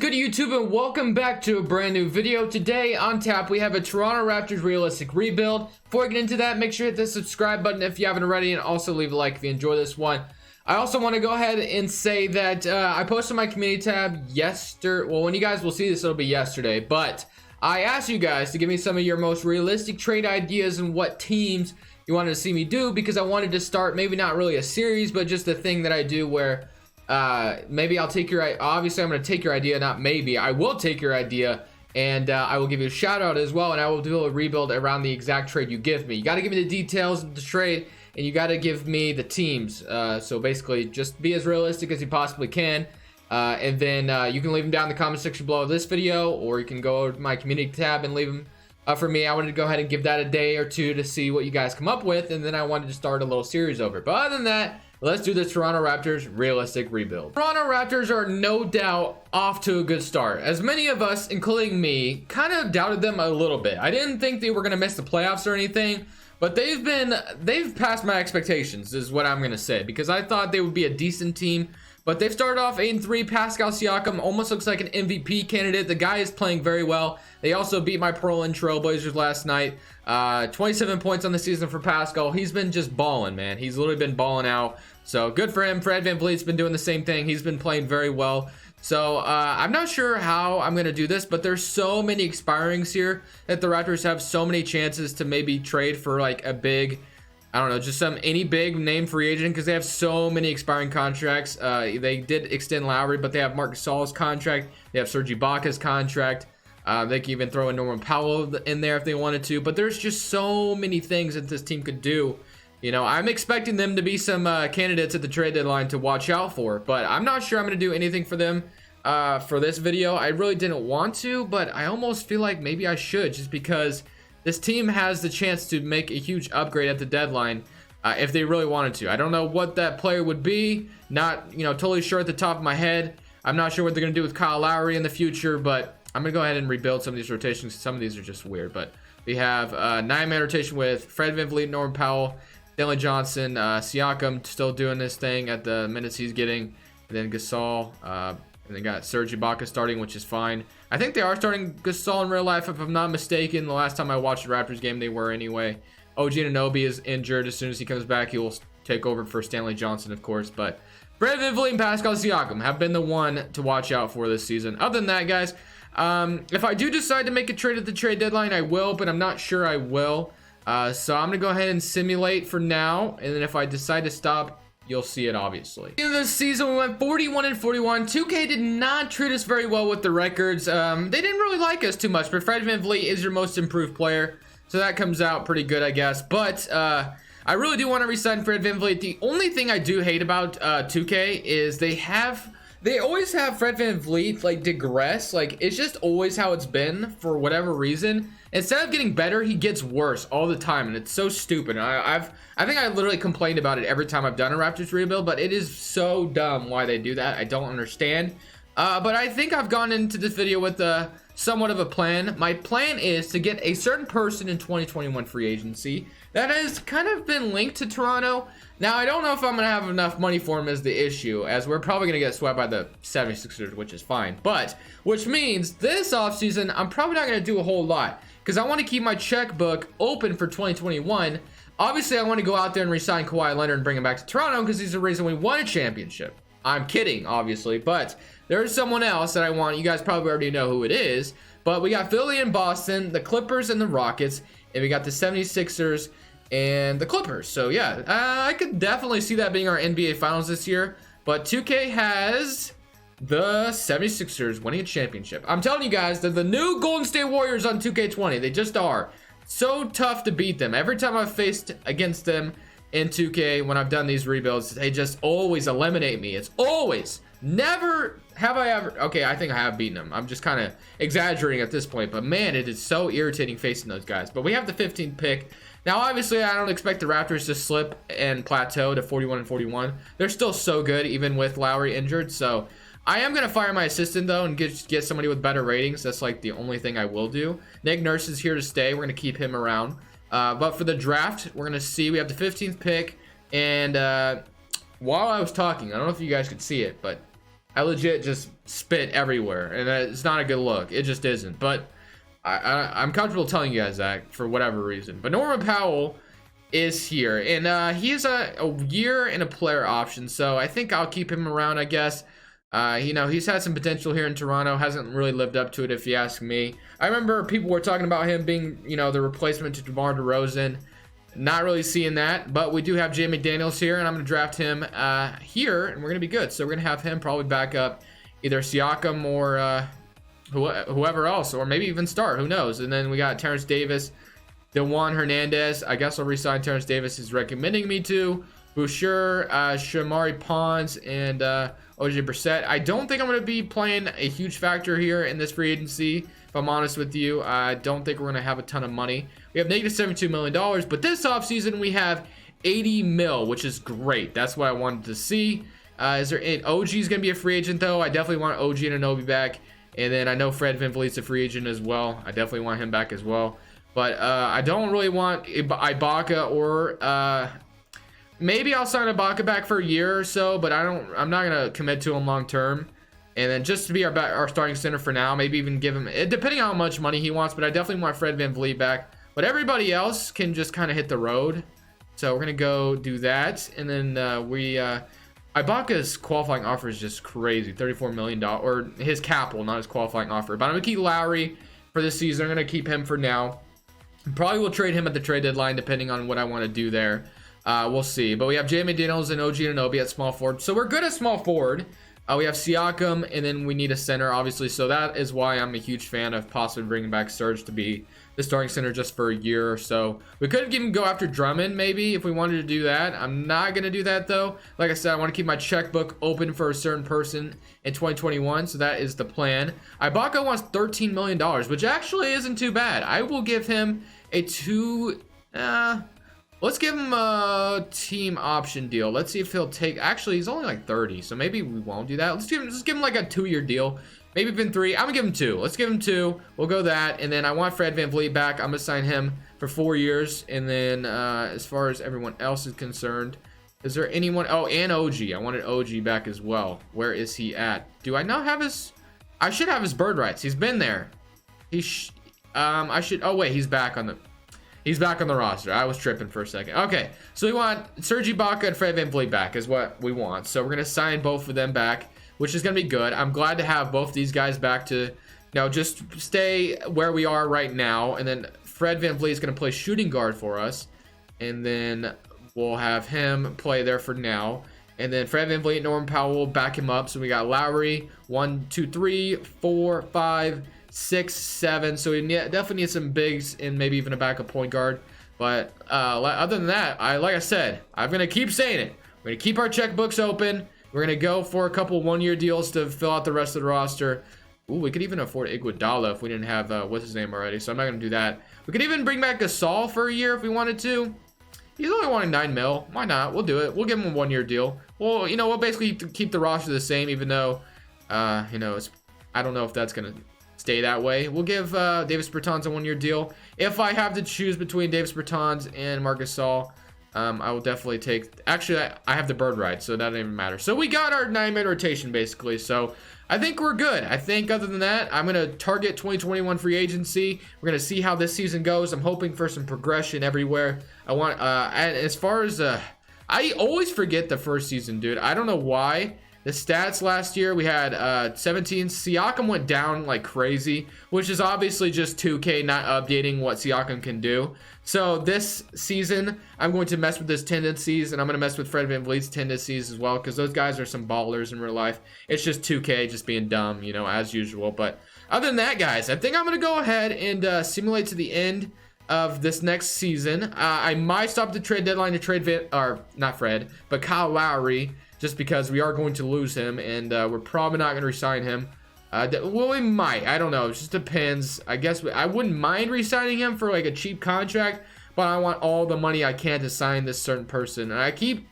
good, YouTube, and welcome back to a brand new video. Today on tap we have a Toronto Raptors realistic rebuild. Before we get into that, make sure to hit the subscribe button if you haven't already, and also leave a like if you enjoy this one. I also want to go ahead and say that I posted my community tab yesterday. Well, when you guys will see this, it'll be yesterday, but I asked you guys to give me some of your most realistic trade ideas and what teams you wanted to see me do, because I wanted to start maybe not really a series, but just a thing that I do where maybe I'll take your, obviously I'm going to take your idea, not maybe, I will take your idea, and I will give you a shout out as well, and I will do a rebuild around the exact trade you give me. You got to give me the details of the trade, and you got to give me the teams. So basically just be as realistic as you possibly can, and then you can leave them down in the comment section below this video, or you can go to my community tab and leave them for me. I wanted to go ahead and give that a day or two to see what you guys come up with, and then I wanted to start a little series over. But other than that, let's do the Toronto Raptors realistic rebuild. Toronto Raptors are no doubt off to a good start. As many of us, including me, kind of doubted them a little bit. I didn't think they were going to miss the playoffs or anything, but they've passed my expectations is what I'm going to say, because I thought they would be a decent team. But they've started off 8-3. Pascal Siakam almost looks like an MVP candidate. The guy is playing very well. They also beat my Portland Trailblazers last night. 27 points on the season for Pascal. He's been just balling, man. He's literally been balling out. So good for him. Fred VanVleet's been doing the same thing. He's been playing very well. So I'm not sure how I'm going to do this, but there's so many expirings here that the Raptors have so many chances to maybe trade for like a big, I don't know, just any big name free agent, because they have so many expiring contracts. They did extend Lowry, but they have Marc Gasol's contract. They have Serge Ibaka's contract. They can even throw in Norman Powell in there if they wanted to. But there's just so many things that this team could do. You know, I'm expecting them to be some candidates at the trade deadline to watch out for. But I'm not sure I'm going to do anything for them for this video. I really didn't want to, but I almost feel like maybe I should, just because this team has the chance to make a huge upgrade at the deadline if they really wanted to. I don't know what that player would be. Not, totally sure at the top of my head. I'm not sure what they're going to do with Kyle Lowry in the future, but I'm going to go ahead and rebuild some of these rotations. Some of these are just weird, but we have a 9-man rotation with Fred VanVleet, Norman Powell, Stanley Johnson, Siakam still doing this thing at the minutes he's getting, and then Gasol, and they got Serge Ibaka starting, which is fine. I think they are starting Gasol in real life, if I'm not mistaken. The last time I watched the Raptors game, they were anyway. OG Anunoby is injured. As soon as he comes back, he will take over for Stanley Johnson, of course. But Fred VanVleet and Pascal Siakam have been the one to watch out for this season. Other than that, guys, if I do decide to make a trade at the trade deadline, I will, but I'm not sure I will. So I'm going to go ahead and simulate for now, and then if I decide to stop, you'll see it, obviously. In this season, we went 41-41. 2K did not treat us very well with the records. They didn't really like us too much, but Fred VanVleet is your most improved player, so that comes out pretty good, I guess. But I really do want to re-sign Fred VanVleet. The only thing I do hate about 2K is they always have Fred VanVleet like digress. Like, it's just always how it's been for whatever reason. Instead of getting better, he gets worse all the time, and it's so stupid. I think I literally complained about it every time I've done a Raptors rebuild, but it is so dumb why they do that. I don't understand. But I think I've gone into this video with somewhat of a plan. My plan is to get a certain person in 2021 free agency that has kind of been linked to Toronto. Now, I don't know if I'm going to have enough money for him as the issue, as we're probably going to get swept by the 76ers, which is fine. But, which means this offseason, I'm probably not going to do a whole lot, because I want to keep my checkbook open for 2021. Obviously, I want to go out there and re-sign Kawhi Leonard and bring him back to Toronto, because he's the reason we won a championship. I'm kidding, obviously, but there's someone else that I want. You guys probably already know who it is, but we got Philly and Boston, the Clippers and the Rockets, and we got the 76ers and the Clippers. So yeah, I could definitely see that being our NBA Finals this year, but 2K has the 76ers winning a championship. I'm telling you guys, they're the new Golden State Warriors on 2K20. They just are. So tough to beat them. Every time I've faced against them in 2K, when I've done these rebuilds, they just always eliminate me. It's always, never have I ever, okay, I think I have beaten them. I'm just kind of exaggerating at this point, but man, it is so irritating facing those guys. But we have the 15th pick. Now, obviously, I don't expect the Raptors to slip and plateau to 41-41. They're still so good, even with Lowry injured. So I am going to fire my assistant, though, and get somebody with better ratings. That's like the only thing I will do. Nick Nurse is here to stay. We're going to keep him around. But for the draft, we're going to see. We have the 15th pick. And while I was talking, I don't know if you guys could see it, but I legit just spit everywhere, and it's not a good look. It just isn't. But I'm comfortable telling you guys that for whatever reason. But Norman Powell is here, and he is a year and a player option, so I think I'll keep him around, I guess. You know, he's had some potential here in Toronto, hasn't really lived up to it if you ask me. I remember people were talking about him being, you know, the replacement to DeMar DeRozan. Not really seeing that, but we do have Jay McDaniels here, and I'm going to draft him here, and we're going to be good. So we're going to have him probably back up either Siakam or whoever else, or maybe even start. Who knows? And then we got Terrence Davis, DeJuan Hernandez. I guess I'll resign Terrence Davis. He's recommending me to. Boucher, Shamari Pons, and OJ Brissett. I don't think I'm going to be playing a huge factor here in this free agency. If I'm honest with you, I don't think we're going to have a ton of money. We have negative $72 million, but this offseason we have 80 mil, which is great. That's what I wanted to see. Is there OG is going to be a free agent, though? I definitely want OG and Anunoby back. And then I know Fred VanVleet's a free agent as well. I definitely want him back as well. But I don't really want Ibaka or maybe I'll sign Ibaka back for a year or so, but I'm not going to commit to him long term. And then just to be our starting center for now, maybe even give him, depending on how much money he wants, but I definitely want Fred VanVleet back. But everybody else can just kind of hit the road. So we're going to go do that. And then Ibaka's qualifying offer is just crazy. $34 million, or his capital, not his qualifying offer. But I'm going to keep Lowry for this season. I'm going to keep him for now. Probably will trade him at the trade deadline, depending on what I want to do there. We'll see. But we have Jay McDaniels and OG Anunoby at small forward. So we're good at small forward. We have Siakam, and then we need a center, obviously. So that is why I'm a huge fan of possibly bringing back Serge to be the starting center just for a year or so. We could even go after Drummond, maybe, if we wanted to do that. I'm not going to do that, though. Like I said, I want to keep my checkbook open for a certain person in 2021, so that is the plan. Ibaka wants $13 million, which actually isn't too bad. I will give him a let's give him a team option deal. Let's see if he'll take... Actually, he's only like 30, so maybe we won't do that. Let's give him like a 2-year deal. Maybe even 3. I'm going to give him 2. Let's give him 2. We'll go that. And then I want Fred VanVleet back. I'm going to sign him for 4 years. And then as far as everyone else is concerned, is there anyone... Oh, and OG. I wanted OG back as well. Where is he at? Do I not have his... I should have his bird rights. He's been there. I should... Oh, wait. He's back on the... He's back on the roster. I was tripping for a second. Okay, so we want Serge Ibaka and Fred VanVleet back is what we want. So we're going to sign both of them back, which is going to be good. I'm glad to have both these guys back to, you know, just stay where we are right now. And then Fred VanVleet is going to play shooting guard for us. And then we'll have him play there for now. And then Fred VanVleet and Norman Powell will back him up. So we got Lowry, 1, 2, 3, 4, 5, 6, 7. So we definitely need some bigs and maybe even a backup point guard. But other than that, like I said, I'm going to keep saying it. We're going to keep our checkbooks open. We're going to go for a couple 1-year deals to fill out the rest of the roster. Ooh, we could even afford Iguodala if we didn't have, what's his name already. So I'm not going to do that. We could even bring back Gasol for a year if we wanted to. He's only wanting 9 mil. Why not? We'll do it. We'll give him a 1-year deal. Well, you know, we'll basically keep the roster the same, even though, you know, I don't know if that's going to stay that way. We'll give Davis Bertans a 1-year deal. If I have to choose between Davis Bertans and Marc Gasol, I will definitely take... Actually, I have the bird right, so that doesn't even matter. So we got our 9-man rotation, basically. So I think we're good. I think other than that, I'm going to target 2021 free agency. We're going to see how this season goes. I'm hoping for some progression everywhere. I want... and as far as... I always forget the first season, dude. I don't know why. The stats last year, we had 17. Siakam went down like crazy, which is obviously just 2K not updating what Siakam can do. So this season, I'm going to mess with his tendencies, and I'm going to mess with Fred VanVleet's tendencies as well, because those guys are some ballers in real life. It's just 2K just being dumb, you know, as usual. But other than that, guys, I think I'm going to go ahead and simulate to the end of this next season. I might stop the trade deadline to trade not Fred, but Kyle Lowry, just because we are going to lose him, and we're probably not going to re-sign him. Well, we might. I don't know. It just depends. I guess I wouldn't mind re-signing him for like a cheap contract, but I want all the money I can to sign this certain person. And I keep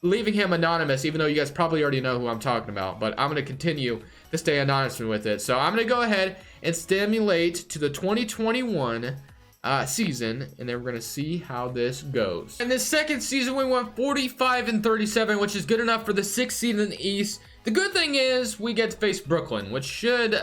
leaving him anonymous, even though you guys probably already know who I'm talking about. But I'm going to continue to stay anonymous with it. So I'm going to go ahead and stimulate to the 2021 season, and then we're going to see how this goes. In this second season, we went 45-37, which is good enough for the 6th seed in the East. The good thing is we get to face Brooklyn, which should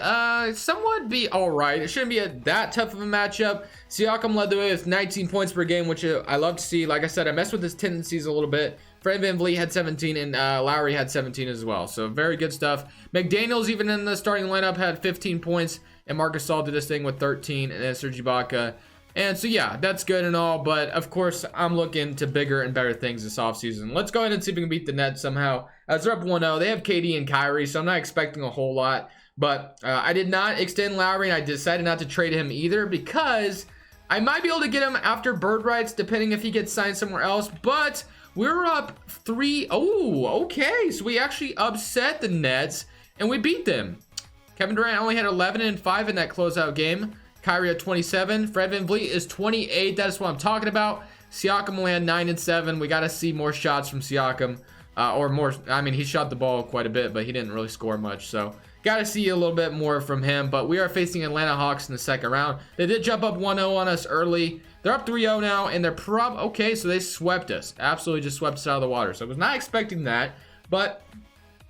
somewhat be all right. It shouldn't be that tough of a matchup. Siakam led the way with 19 points per game, which I love to see. Like I said, I messed with his tendencies a little bit. Fred VanVleet had 17 and Lowry had 17 as well. So very good stuff. McDaniels, even in the starting lineup, had 15 points. And Marcus Gasol did this thing with 13. And then Serge Ibaka. And so, yeah, that's good and all. But, of course, I'm looking to bigger and better things this offseason. Let's go ahead and see if we can beat the Nets somehow. They're up 1-0. They have KD and Kyrie, so I'm not expecting a whole lot. But I did not extend Lowry, and I decided not to trade him either because I might be able to get him after bird rights, depending if he gets signed somewhere else. But we're up 3. Oh, okay. So we actually upset the Nets, and we beat them. Kevin Durant only had 11 and 5 in that closeout game. Kyrie at 27. Fred VanVleet is 28. That's what I'm talking about. Siakam only had 9 and 7. We got to see more shots from Siakam. Or more. I mean, he shot the ball quite a bit, but he didn't really score much. So, got to see a little bit more from him. But we are facing Atlanta Hawks in the second round. They did jump up 1-0 on us early. They're up 3-0 now, and they're okay, so they swept us. Absolutely just swept us out of the water. So, I was not expecting that. But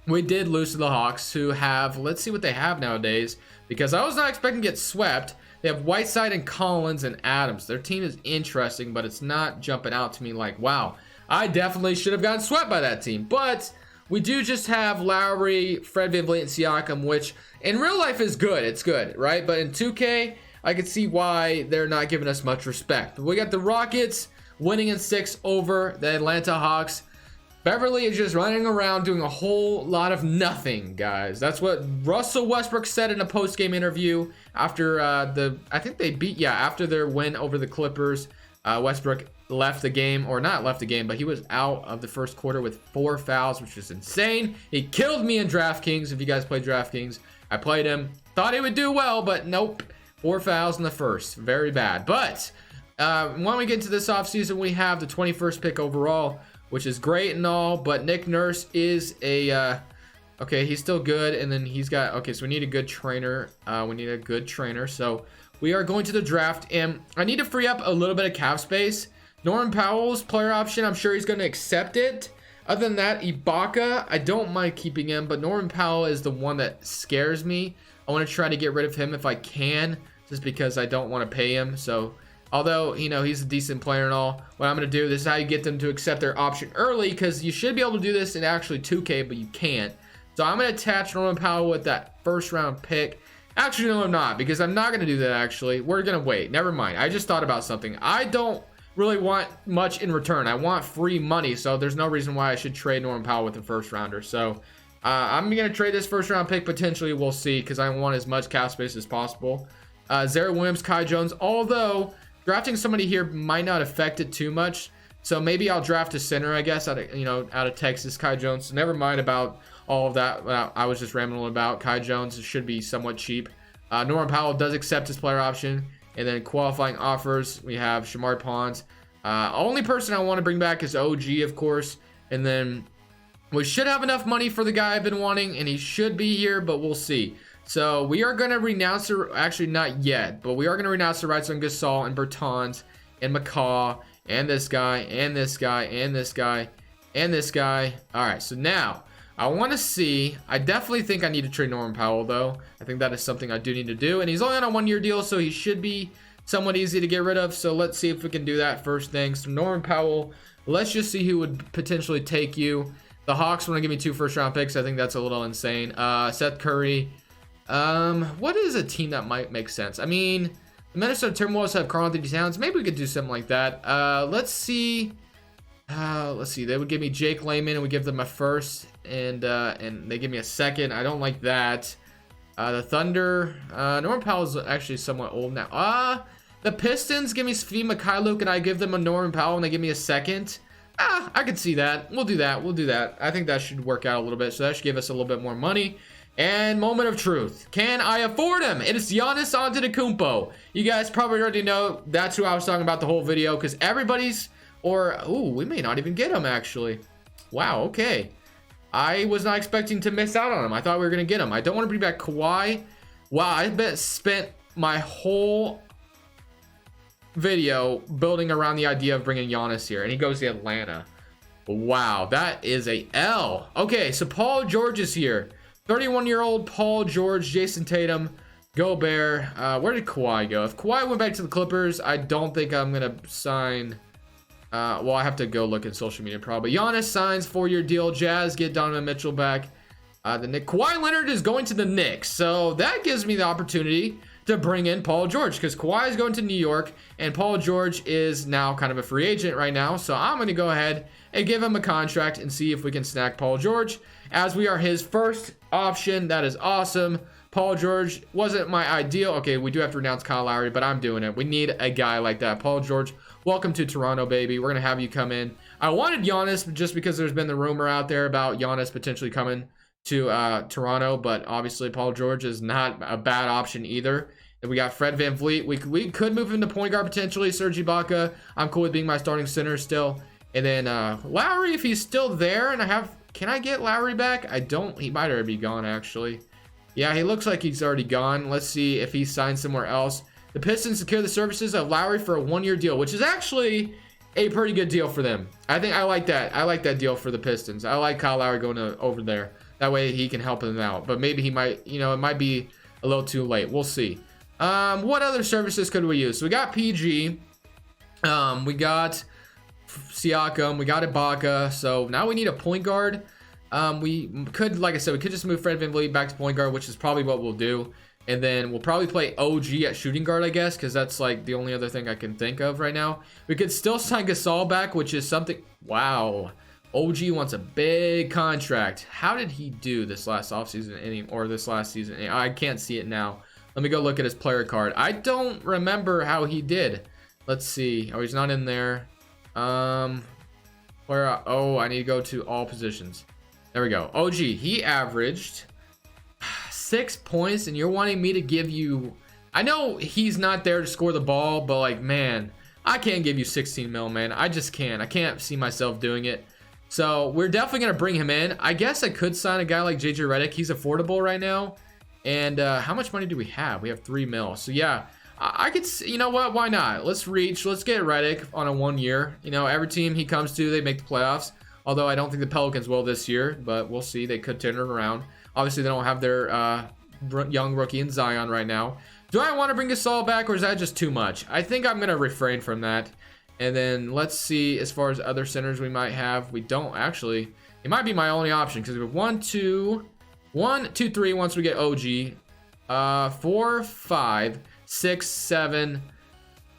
we did lose to the Hawks, who have, let's see what they have nowadays. Because I was not expecting to get swept. They have Whiteside and Collins and Adams. Their team is interesting, but it's not jumping out to me like, wow, I definitely should have gotten swept by that team. But we do just have Lowry, Fred VanVleet, and Siakam, which in real life is good. It's good, right? But in 2K, I can see why they're not giving us much respect. But we got the Rockets winning in 6 over the Atlanta Hawks. Beverly is just running around doing a whole lot of nothing, guys. That's what Russell Westbrook said in a post-game interview after after their win over the Clippers. Westbrook left the game, or not left the game, but he was out of the first quarter with 4 fouls, which is insane. He killed me in DraftKings. If you guys play DraftKings, I played him. Thought he would do well, but nope. 4 fouls in the first. Very bad. But when we get into this offseason, we have the 21st pick overall, which is great and all, but Nick Nurse is okay, he's still good, and then he's got, okay, so we need a good trainer. So we are going to the draft, and I need to free up a little bit of cap space. Norman Powell's player option, I'm sure he's going to accept it. Other than that, Ibaka, I don't mind keeping him, but Norman Powell is the one that scares me. I want to try to get rid of him if I can, just because I don't want to pay him, so... Although, you know, he's a decent player and all. What I'm going to do, this is how you get them to accept their option early, because you should be able to do this in actually 2K, but you can't. So I'm going to attach Norman Powell with that first round pick. Actually, no, I'm not, because I'm not going to do that, actually. We're going to wait. Never mind. I just thought about something. I don't really want much in return. I want free money, so there's no reason why I should trade Norman Powell with the first rounder. So I'm going to trade this first round pick, potentially. We'll see, because I want as much cap space as possible. Zara Williams, Kai Jones, although... drafting somebody here might not affect it too much, so maybe I'll draft a center, I guess, out of Texas, Kai Jones. So never mind about all of that. I was just rambling about. Kai Jones should be somewhat cheap. Norman Powell does accept his player option, and then qualifying offers, we have Shamar Pons. Only person I want to bring back is OG, of course, and then we should have enough money for the guy I've been wanting, and he should be here, but we'll see. So we are going to renounce, actually not yet, but we are going to renounce the rights on Gasol and Bertans and McCaw and this guy and this guy and this guy and this guy. All right, so now I want to see, I definitely think I need to trade Norman Powell, though. I think that is something I do need to do, and he's only on a 1-year deal, so he should be somewhat easy to get rid of. So let's see if we can do that first thing. So Norman Powell, let's just see who would potentially take you. The Hawks want to give me 2 first-round picks. I think that's a little insane. Seth Curry. What is a team that might make sense? I mean, the Minnesota Timberwolves have Karl-Anthony Towns. Maybe we could do something like that. Let's see. They would give me Jake Layman, and we give them a first, and they give me a second. I don't like that. The Thunder. Norman Powell is actually somewhat old now. The Pistons give me Svi Mikhailuk, and I give them a Norman Powell, and they give me a second. I could see that. We'll do that. I think that should work out a little bit. So that should give us a little bit more money. And moment of truth. Can I afford him? It is Giannis Antetokounmpo. You guys probably already know that's who I was talking about the whole video, because everybody's, we may not even get him, actually. Wow, okay. I was not expecting to miss out on him. I thought we were going to get him. I don't want to bring back Kawhi. Wow, I spent my whole video building around the idea of bringing Giannis here, and he goes to Atlanta. Wow, that is a L. Okay, so Paul George is here. 31-year-old Paul George, Jason Tatum, Gobert. Where did Kawhi go? If Kawhi went back to the Clippers, I don't think I'm going to sign. Well, I have to go look at social media probably. Giannis signs 4-year deal. Jazz get Donovan Mitchell back. Kawhi Leonard is going to the Knicks. So that gives me the opportunity to bring in Paul George, because Kawhi is going to New York and Paul George is now kind of a free agent right now. So I'm going to go ahead and give him a contract and see if we can snag Paul George, as we are his first option. That is awesome. Paul George wasn't my ideal. Okay, we do have to renounce Kyle Lowry, but I'm doing it. We need a guy like that. Paul George, welcome to Toronto, baby. We're going to have you come in. I wanted Giannis just because there's been the rumor out there about Giannis potentially coming to Toronto, but obviously Paul George is not a bad option either. And we got Fred VanVleet. We could move him to point guard potentially. Serge Ibaka, I'm cool with being my starting center still. And then Lowry, if he's still there, and can I get Lowry back? I don't. He might already be gone, actually. Yeah, he looks like he's already gone. Let's see if he signed somewhere else. The Pistons secure the services of Lowry for a 1-year deal, which is actually a pretty good deal for them. I think I like that. I like that deal for the Pistons. I like Kyle Lowry going over there. That way he can help them out. But maybe he might, it might be a little too late. We'll see. What other services could we use? So we got PG. We got Siakam. We got Ibaka. So now we need a point guard. We could, like I said, we could just move Fred VanVleet back to point guard, which is probably what we'll do. And then we'll probably play OG at shooting guard, I guess, because that's like the only other thing I can think of right now. We could still sign Gasol back, which is something. Wow. OG wants a big contract. How did he do this last offseason or this last season? I can't see it now. Let me go look at his player card. I don't remember how he did. Let's see. Oh, he's not in there. Oh, I need to go to all positions. There we go. OG, he averaged 6 points, and you're wanting me to give you... I know he's not there to score the ball, but like, man, I can't give you 16 mil, man. I just can't. I can't see myself doing it. So we're definitely going to bring him in. I guess I could sign a guy like JJ Redick. He's affordable right now. And how much money do we have? We have 3 mil. So yeah, I could, you know what? Why not? Let's reach. Let's get Redick on a 1 year. Every team he comes to, they make the playoffs. Although I don't think the Pelicans will this year, but we'll see. They could turn it around. Obviously, they don't have their young rookie in Zion right now. Do I want to bring Gasol back, or is that just too much? I think I'm going to refrain from that. And then let's see, as far as other centers we might have. We don't actually. It might be my only option, because we have 1, 2, 3 once we get OG. 4, 5, 6, 7.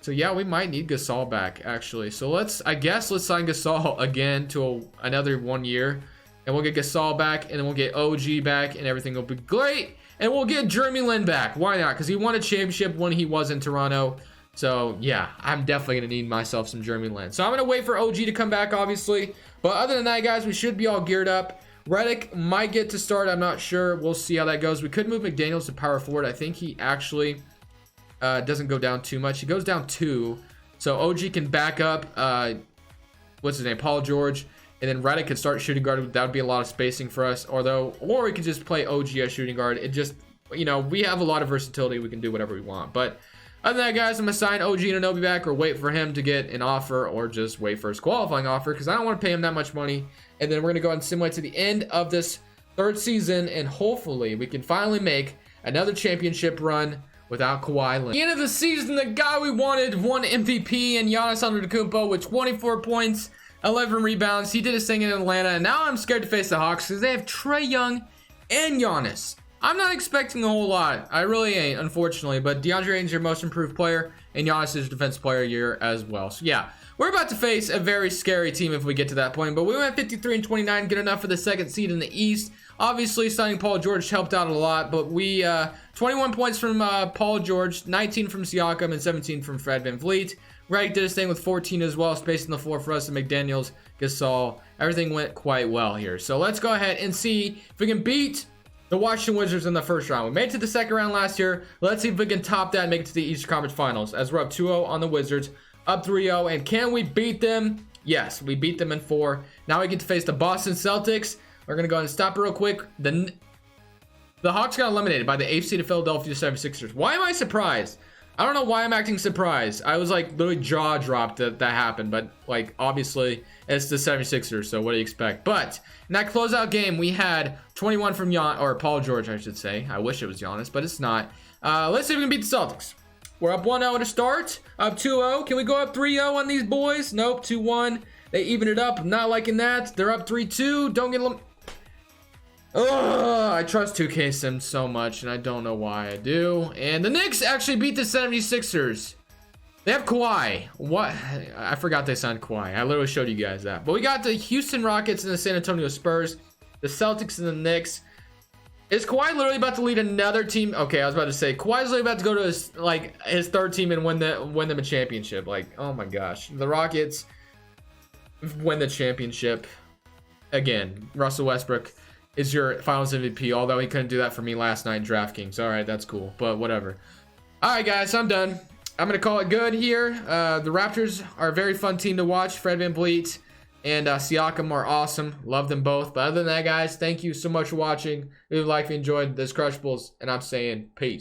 So yeah, we might need Gasol back, actually. So I guess let's sign Gasol again to another 1 year. And we'll get Gasol back, and then we'll get OG back, and everything will be great. And we'll get Jeremy Lin back. Why not? Because he won a championship when he was in Toronto. So yeah, I'm definitely going to need myself some Jeremy Lin. So I'm going to wait for OG to come back, obviously. But other than that, guys, we should be all geared up. Redick might get to start. I'm not sure. We'll see how that goes. We could move McDaniels to power forward. I think he actually... doesn't go down too much. He goes down 2. So OG can back up, what's his name, Paul George. And then Redick could start shooting guard. That would be a lot of spacing for us. Or we could just play OG as shooting guard. It just, we have a lot of versatility. We can do whatever we want. But other than that, guys, I'm going to sign OG Anunoby back, or wait for him to get an offer, or just wait for his qualifying offer, because I don't want to pay him that much money. And then we're going to go ahead and simulate to the end of this 3rd season. And hopefully we can finally make another championship run without Kawhi Leonard. At the end of the season, the guy we wanted won MVP, and Giannis Antetokounmpo with 24 points, 11 rebounds. He did his thing in Atlanta, and now I'm scared to face the Hawks because they have Trae Young and Giannis. I'm not expecting a whole lot. I really ain't, unfortunately, but DeAndre Ayton's your most improved player, and Giannis is defensive player of the year as well. So yeah, we're about to face a very scary team if we get to that point, but we went 53-29, good enough for the 2nd seed in the East. Obviously, signing Paul George helped out a lot, but we 21 points from Paul George, 19 from Siakam, and 17 from Fred VanVleet. Redick did his thing with 14 as well, spacing the floor for us, and McDaniels, Gasol. Everything went quite well here. So let's go ahead and see if we can beat the Washington Wizards in the 1st round. We made it to the 2nd round last year. Let's see if we can top that and make it to the Eastern Conference Finals, as we're up 2-0 on the Wizards, up 3-0. And can we beat them? Yes, we beat them in 4. Now we get to face the Boston Celtics. We're going to go ahead and stop it real quick. The Hawks got eliminated by the 8th seed of Philadelphia 76ers. Why am I surprised? I don't know why I'm acting surprised. I was like literally jaw dropped that that happened, but like obviously it's the 76ers, so what do you expect? But in that closeout game, we had 21 from Paul George, I should say. I wish it was Giannis, but it's not. Let's see if we can beat the Celtics. We're up 1-0 to start, up 2-0. Can we go up 3-0 on these boys? Nope, 2-1. They even it up. I'm not liking that. They're up 3-2. Don't get a little... Ugh, I trust 2K Sims so much, and I don't know why I do. And the Knicks actually beat the 76ers. They have Kawhi. What? I forgot they signed Kawhi. I literally showed you guys that. But we got the Houston Rockets and the San Antonio Spurs, the Celtics and the Knicks. Is Kawhi literally about to lead another team? Okay, I was about to say Kawhi's literally about to go to his third team and win them a championship. Like, oh my gosh, the Rockets win the championship again. Russell Westbrook is your Finals MVP, although he couldn't do that for me last night in DraftKings. All right, that's cool, but whatever. All right, guys, I'm done. I'm gonna call it good here. The Raptors are a very fun team to watch. Fred VanVleet and Siakam are awesome. Love them both. But other than that, guys, thank you so much for watching. Leave a like if you enjoyed this Crushables, and I'm saying peace.